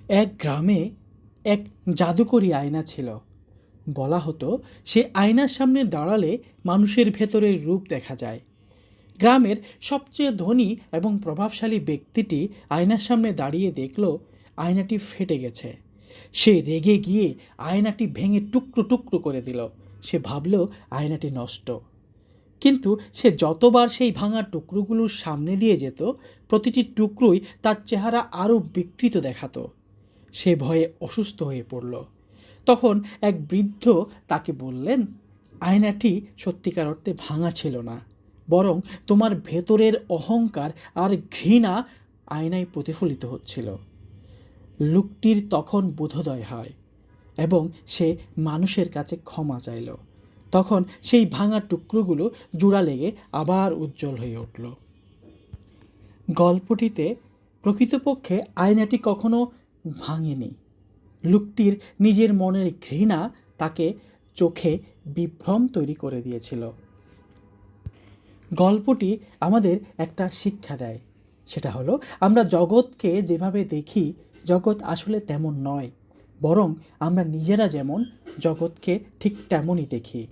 এক গ্রামে এক জাদুকরি আয়না ছিল। বলা হতো সে আয়নার সামনে দাঁড়ালে মানুষের ভেতরের রূপ দেখা যায়। গ্রামের সবচেয়ে ধনী এবং প্রভাবশালী ব্যক্তিটি আয়নার সামনে দাঁড়িয়ে দেখল আয়নাটি ফেটে গেছে। সে রেগে গিয়ে আয়নাটি ভেঙে টুকরো টুকরো করে দিল। সে ভাবল আয়নাটি নষ্ট। কিন্তু সে যতবার সেই ভাঙা টুকরোগুলোর সামনে দিয়ে যেত, প্রতিটি টুকরোই তার চেহারা আরও বিকৃত দেখাতো। সে ভয়ে অসুস্থ হয়ে পড়ল। তখন এক বৃদ্ধ তাকে বললেন, আয়নাটি সত্যিকার অর্থে ভাঙা ছিল না, বরং তোমার ভেতরের অহংকার আর ঘৃণা আয়নায় প্রতিফলিত হচ্ছিল। লোকটির তখন বোধোদয় হয় এবং সে মানুষের কাছে ক্ষমা চাইল। তখন সেই ভাঙা টুকরোগুলো জোড়া লেগে আবার উজ্জ্বল হয়ে উঠল। গল্পটিতে প্রকৃতপক্ষে আয়নাটি কখনো ভাঙেনি। লোকটির নিজের মনের ঘৃণা তাকে চোখে বিভ্রম তৈরি করে দিয়েছিল। গল্পটি আমাদের একটা শিক্ষা দেয়, সেটা হলো আমরা জগৎকে যেভাবে দেখি, জগৎ আসলে তেমন নয়, বরং আমরা নিজেরা যেমন জগৎকে ঠিক তেমনই দেখি।